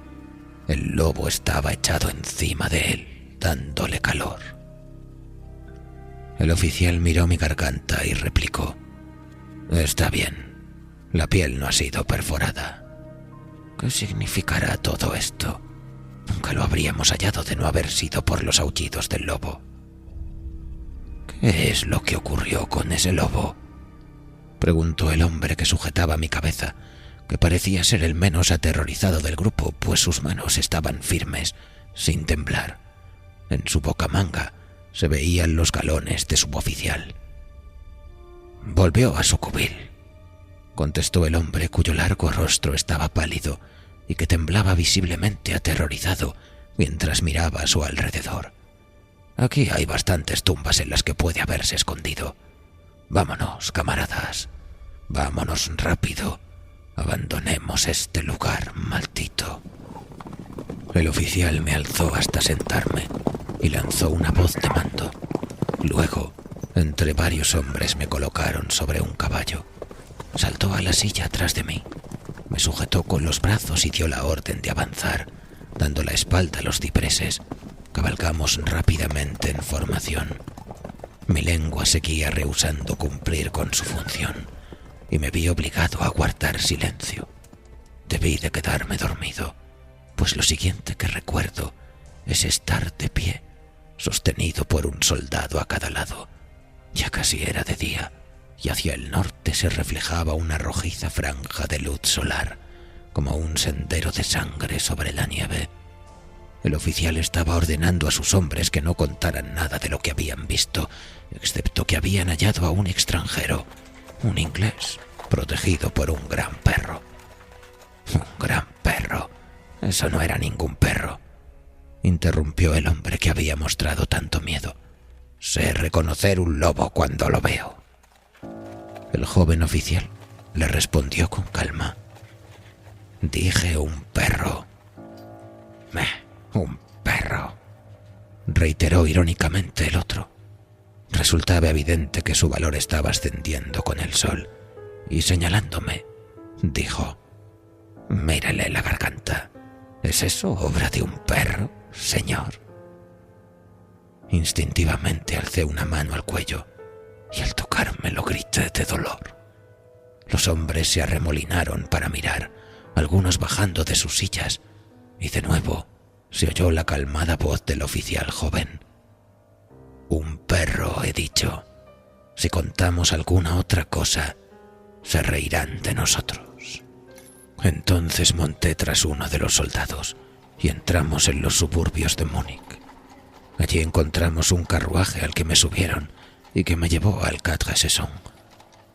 [SPEAKER 1] El lobo estaba echado encima de él, dándole calor. El oficial miró mi garganta y replicó: Está bien, la piel no ha sido perforada. ¿Qué significará todo esto? Nunca lo habríamos hallado de no haber sido por los aullidos del lobo. ¿Qué es lo que ocurrió con ese lobo?, preguntó el hombre que sujetaba mi cabeza, que parecía ser el menos aterrorizado del grupo, pues sus manos estaban firmes, sin temblar. En su bocamanga se veían los galones de suboficial. Volvió a su cubil, contestó el hombre cuyo largo rostro estaba pálido y que temblaba visiblemente aterrorizado mientras miraba a su alrededor. Aquí hay bastantes tumbas en las que puede haberse escondido. Vámonos, camaradas. Vámonos rápido. Abandonemos este lugar maldito. El oficial me alzó hasta sentarme y lanzó una voz de mando. Luego, entre varios hombres me colocaron sobre un caballo. Saltó a la silla atrás de mí. Me sujetó con los brazos y dio la orden de avanzar, dando la espalda a los cipreses. Cabalgamos rápidamente en formación. Mi lengua seguía rehusando cumplir con su función y me vi obligado a guardar silencio. Debí de quedarme dormido, pues lo siguiente que recuerdo es estar de pie, sostenido por un soldado a cada lado. Ya casi era de día y hacia el norte se reflejaba una rojiza franja de luz solar, como un sendero de sangre sobre la nieve. El oficial estaba ordenando a sus hombres que no contaran nada de lo que habían visto, excepto que habían hallado a un extranjero, un inglés, protegido por un gran perro. Un gran perro. Eso no era ningún perro, interrumpió el hombre que había mostrado tanto miedo. Sé reconocer un lobo cuando lo veo. El joven oficial le respondió con calma. Dije un perro. Un perro, reiteró irónicamente el otro. Resultaba evidente que su valor estaba ascendiendo con el sol, y señalándome, dijo: Mírele la garganta. ¿Es eso obra de un perro, señor? Instintivamente alcé una mano al cuello, y al tocármelo grité de dolor. Los hombres se arremolinaron para mirar, algunos bajando de sus sillas, y de nuevo se oyó la calmada voz del oficial joven. Un perro, he dicho. Si contamos alguna otra cosa, se reirán de nosotros. Entonces monté tras uno de los soldados y entramos en los suburbios de Múnich. Allí encontramos un carruaje al que me subieron y que me llevó al Quatre-Saisons.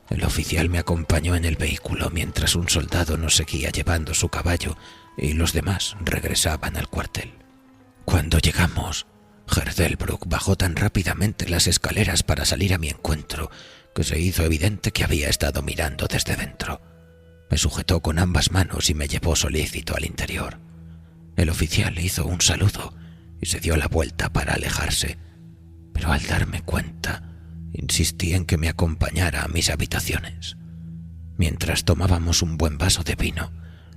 [SPEAKER 1] El oficial me acompañó en el vehículo mientras un soldado nos seguía llevando su caballo y los demás regresaban al cuartel. Cuando llegamos, Herr Delbrück bajó tan rápidamente las escaleras para salir a mi encuentro que se hizo evidente que había estado mirando desde dentro. Me sujetó con ambas manos y me llevó solícito al interior. El oficial hizo un saludo y se dio la vuelta para alejarse, pero al darme cuenta, insistí en que me acompañara a mis habitaciones. Mientras tomábamos un buen vaso de vino,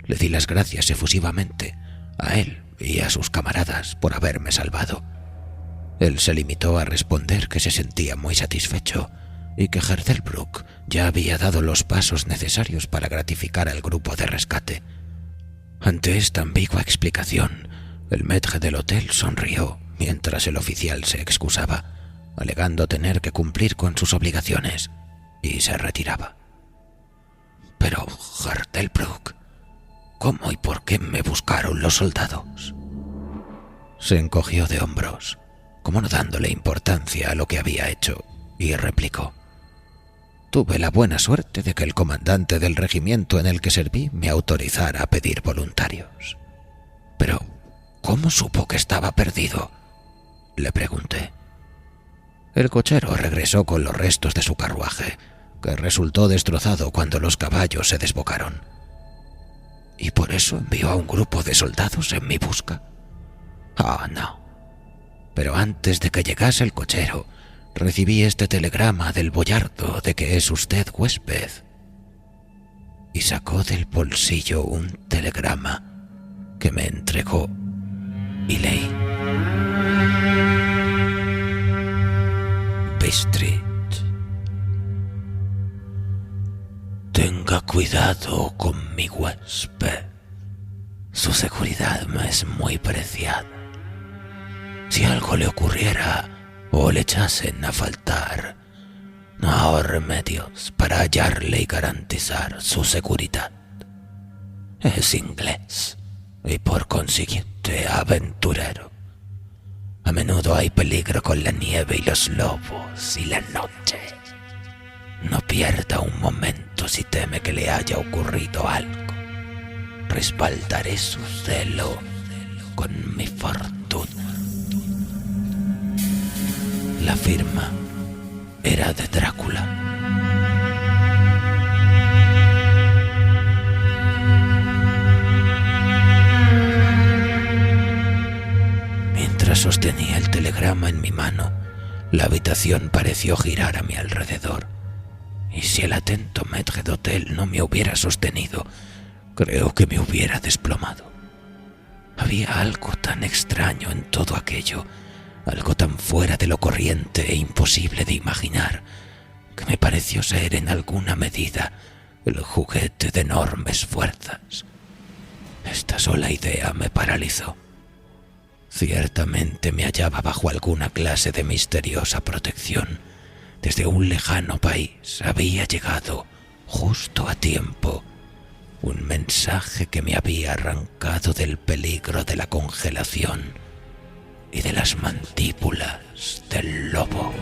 [SPEAKER 1] le di las gracias efusivamente a él y a sus camaradas por haberme salvado. Él se limitó a responder que se sentía muy satisfecho y que Herr Delbrück ya había dado los pasos necesarios para gratificar al grupo de rescate. Ante esta ambigua explicación, el maître del hotel sonrió mientras el oficial se excusaba, alegando tener que cumplir con sus obligaciones, y se retiraba. Pero, Herr Delbrück, cómo y por qué me buscaron los soldados. Se encogió de hombros, como no dándole importancia a lo que había hecho, y replicó: tuve la buena suerte de que el comandante del regimiento en el que serví me autorizara a pedir voluntarios. Pero, ¿cómo supo que estaba perdido?, le pregunté. El cochero regresó con los restos de su carruaje, que resultó destrozado cuando los caballos se desbocaron. ¿Y por eso envió a un grupo de soldados en mi busca? Ah, no. Pero antes de que llegase el cochero, recibí este telegrama del boyardo de que es usted huésped. Y sacó del bolsillo un telegrama que me entregó y leí: Bistritz. Tenga cuidado con mi huésped. Su seguridad me es muy preciada. Si algo le ocurriera o le echasen a faltar, no hay remedios para hallarle y garantizar su seguridad. Es inglés y por consiguiente aventurero. A menudo hay peligro con la nieve y los lobos y la noche. No pierda un momento si teme que le haya ocurrido algo. Respaldaré su celo con mi fortuna. La firma era de Drácula. Mientras sostenía el telegrama en mi mano, la habitación pareció girar a mi alrededor. Y si el atento maître d'hôtel no me hubiera sostenido, creo que me hubiera desplomado. Había algo tan extraño en todo aquello, algo tan fuera de lo corriente e imposible de imaginar, que me pareció ser en alguna medida el juguete de enormes fuerzas. Esta sola idea me paralizó. Ciertamente me hallaba bajo alguna clase de misteriosa protección. Desde un lejano país había llegado, justo a tiempo, un mensaje que me había arrancado del peligro de la congelación y de las mandíbulas del lobo.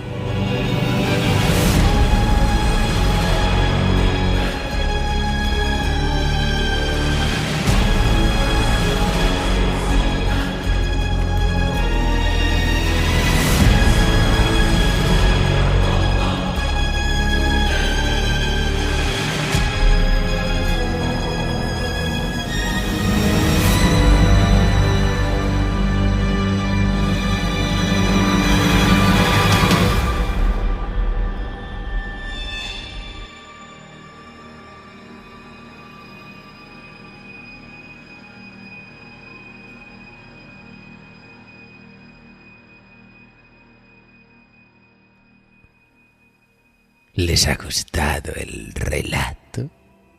[SPEAKER 1] ¿Les ha gustado el relato,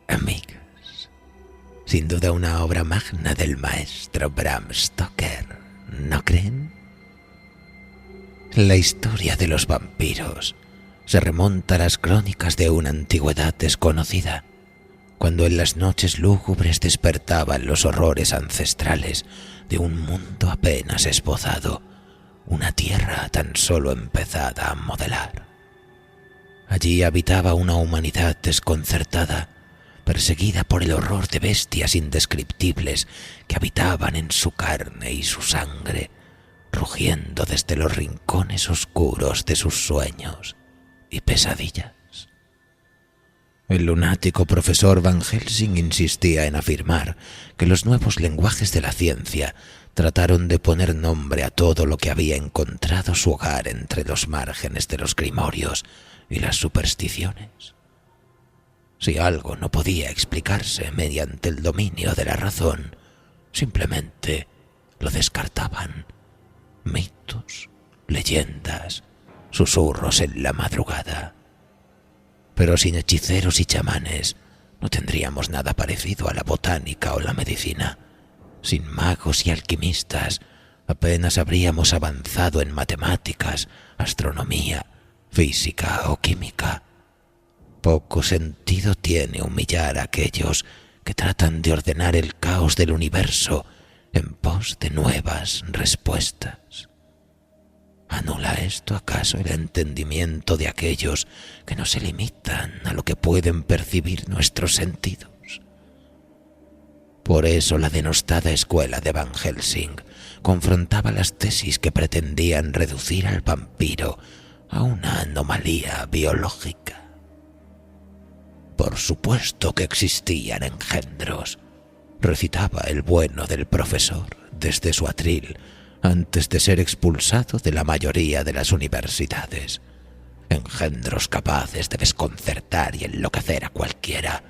[SPEAKER 1] amigos? Sin duda una obra magna del maestro Bram Stoker, ¿no creen? La historia de los vampiros se remonta a las crónicas de una antigüedad desconocida, cuando en las noches lúgubres despertaban los horrores ancestrales de un mundo apenas esbozado, una tierra tan solo empezada a modelar. Allí habitaba una humanidad desconcertada, perseguida por el horror de bestias indescriptibles que habitaban en su carne y su sangre, rugiendo desde los rincones oscuros de sus sueños y pesadillas. El lunático profesor Van Helsing insistía en afirmar que los nuevos lenguajes de la ciencia trataron de poner nombre a todo lo que había encontrado su hogar entre los márgenes de los grimorios y las supersticiones. Si algo no podía explicarse mediante el dominio de la razón, simplemente lo descartaban. Mitos, leyendas, susurros en la madrugada. Pero sin hechiceros y chamanes no tendríamos nada parecido a la botánica o la medicina. Sin magos y alquimistas apenas habríamos avanzado en matemáticas, astronomía, física o química. Poco sentido tiene humillar a aquellos que tratan de ordenar el caos del universo en pos de nuevas respuestas. ¿Anula esto acaso el entendimiento de aquellos que no se limitan a lo que pueden percibir nuestros sentidos? Por eso la denostada escuela de Van Helsing confrontaba las tesis que pretendían reducir al vampiro a una anomalía biológica. Por supuesto que existían engendros, recitaba el bueno del profesor desde su atril antes de ser expulsado de la mayoría de las universidades. Engendros capaces de desconcertar y enloquecer a cualquiera,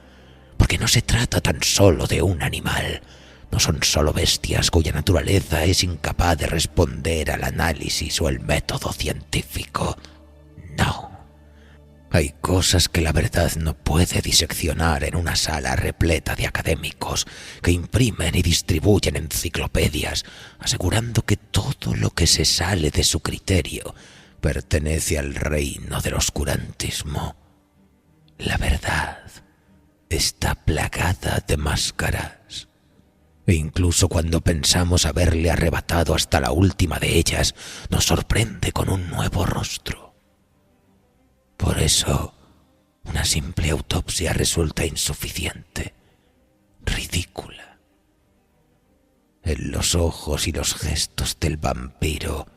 [SPEAKER 1] porque no se trata tan solo de un animal, no son solo bestias cuya naturaleza es incapaz de responder al análisis o el método científico. No. Hay cosas que la verdad no puede diseccionar en una sala repleta de académicos que imprimen y distribuyen enciclopedias, asegurando que todo lo que se sale de su criterio pertenece al reino del oscurantismo. La verdad está plagada de máscaras, e incluso cuando pensamos haberle arrebatado hasta la última de ellas, nos sorprende con un nuevo rostro. Por eso, una simple autopsia resulta insuficiente, ridícula. En los ojos y los gestos del vampiro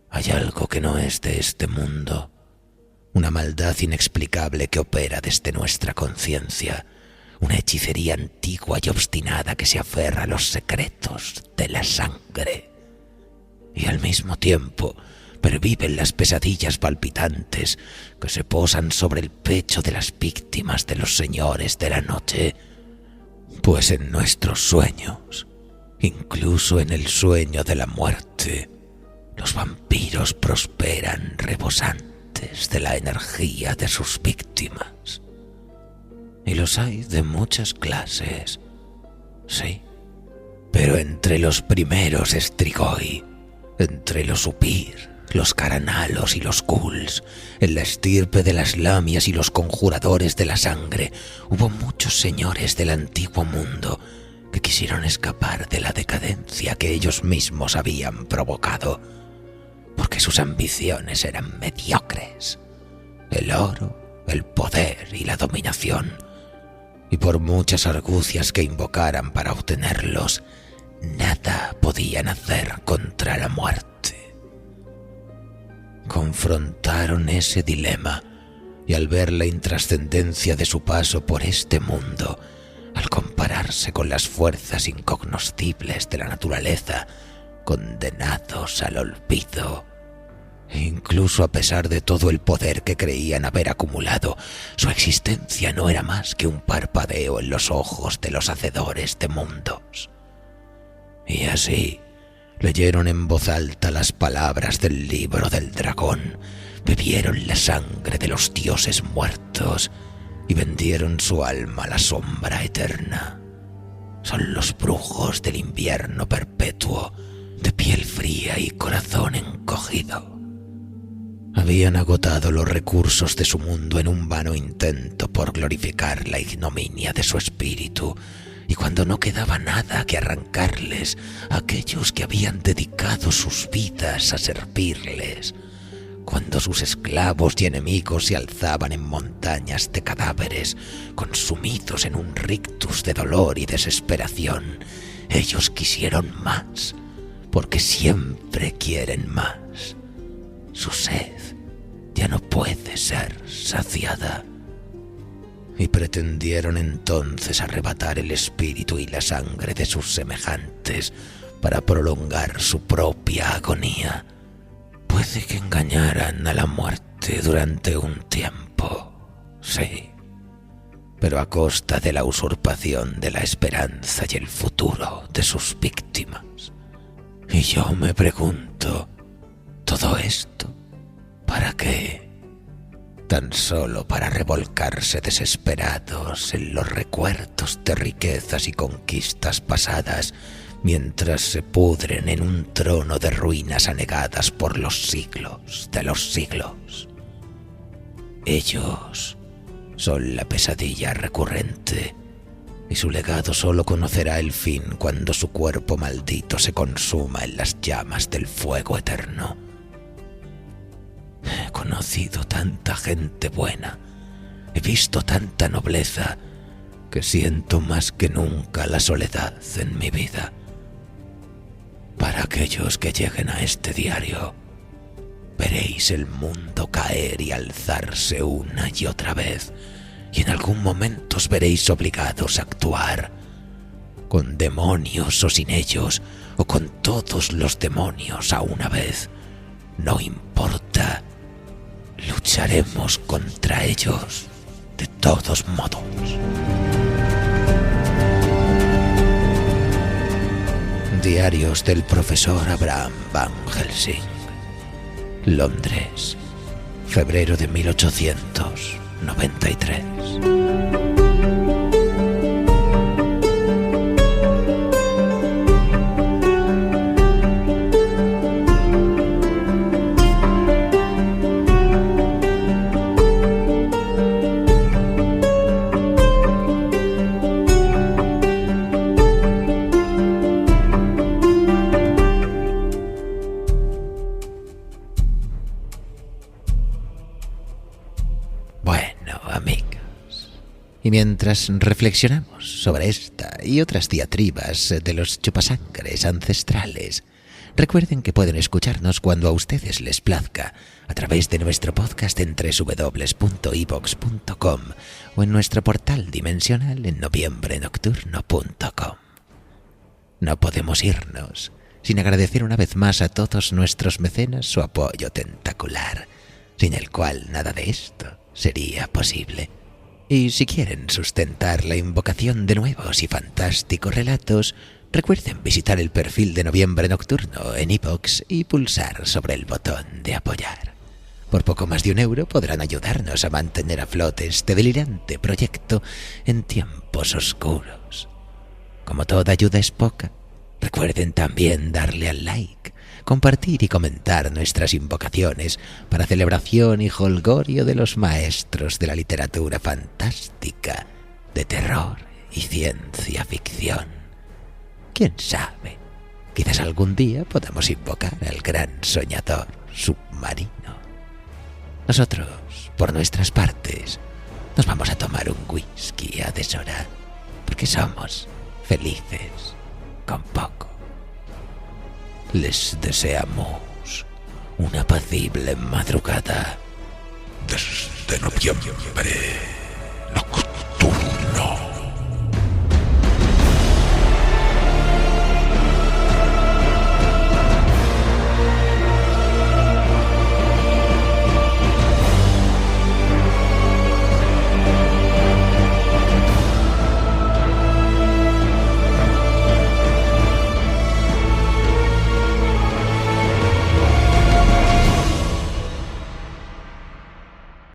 [SPEAKER 1] hay algo que no es de este mundo, una maldad inexplicable que opera desde nuestra conciencia, una hechicería antigua y obstinada que se aferra a los secretos de la sangre. Y al mismo tiempo perviven las pesadillas palpitantes que se posan sobre el pecho de las víctimas de los señores de la noche, pues en nuestros sueños, incluso en el sueño de la muerte, los vampiros prosperan rebosantes de la energía de sus víctimas. Y los hay de muchas clases, sí, pero entre los primeros Strigoi, entre los Upir, los Caranalos y los Ghouls, en la estirpe de las Lamias y los conjuradores de la sangre, hubo muchos señores del antiguo mundo que quisieron escapar de la decadencia que ellos mismos habían provocado, porque sus ambiciones eran mediocres. El oro, el poder y la dominación, y por muchas argucias que invocaran para obtenerlos, nada podían hacer contra la muerte. Confrontaron ese dilema y al ver la intrascendencia de su paso por este mundo, al compararse con las fuerzas incognoscibles de la naturaleza, condenados al olvido, e incluso a pesar de todo el poder que creían haber acumulado, su existencia no era más que un parpadeo en los ojos de los hacedores de mundos. Y así leyeron en voz alta las palabras del libro del dragón, bebieron la sangre de los dioses muertos y vendieron su alma a la sombra eterna. Son los brujos del invierno perpetuo, de piel fría y corazón encogido. Habían agotado los recursos de su mundo en un vano intento por glorificar la ignominia de su espíritu, y cuando no quedaba nada que arrancarles a aquellos que habían dedicado sus vidas a servirles, cuando sus esclavos y enemigos se alzaban en montañas de cadáveres, consumidos en un rictus de dolor y desesperación, ellos quisieron más, porque siempre quieren más. Su sed ya no puede ser saciada. Y pretendieron entonces arrebatar el espíritu y la sangre de sus semejantes para prolongar su propia agonía. Puede que engañaran a la muerte durante un tiempo, sí, pero a costa de la usurpación de la esperanza y el futuro de sus víctimas. Y yo me pregunto, ¿todo esto para qué? Tan solo para revolcarse desesperados en los recuerdos de riquezas y conquistas pasadas, mientras se pudren en un trono de ruinas anegadas por los siglos de los siglos. Ellos son la pesadilla recurrente, y su legado solo conocerá el fin cuando su cuerpo maldito se consuma en las llamas del fuego eterno. He conocido tanta gente buena, he visto tanta nobleza, que siento más que nunca la soledad en mi vida. Para aquellos que lleguen a este diario, veréis el mundo caer y alzarse una y otra vez, y en algún momento os veréis obligados a actuar, con demonios o sin ellos, o con todos los demonios a una vez. No importa, lucharemos contra ellos de todos modos. Diarios del profesor Abraham Van Helsing. Londres, febrero de 1893. Y mientras reflexionamos sobre esta y otras diatribas de los chupasangres ancestrales, recuerden que pueden escucharnos cuando a ustedes les plazca a través de nuestro podcast en www.evox.com o en nuestro portal dimensional en noviembrenocturno.com. No podemos irnos sin agradecer una vez más a todos nuestros mecenas su apoyo tentacular, sin el cual nada de esto sería posible. Y si quieren sustentar la invocación de nuevos y fantásticos relatos, recuerden visitar el perfil de Noviembre Nocturno en iVoox y pulsar sobre el botón de apoyar. Por poco más de €1 podrán ayudarnos a mantener a flote este delirante proyecto en tiempos oscuros. Como toda ayuda es poca, recuerden también darle al like, compartir y comentar nuestras invocaciones para celebración y jolgorio de los maestros de la literatura fantástica, de terror y ciencia ficción. ¿Quién sabe? Quizás algún día podamos invocar al gran soñador submarino. Nosotros, por nuestras partes, nos vamos a tomar un whisky a deshora, porque somos felices con poco. Les deseamos una apacible madrugada
[SPEAKER 2] desde noviembre.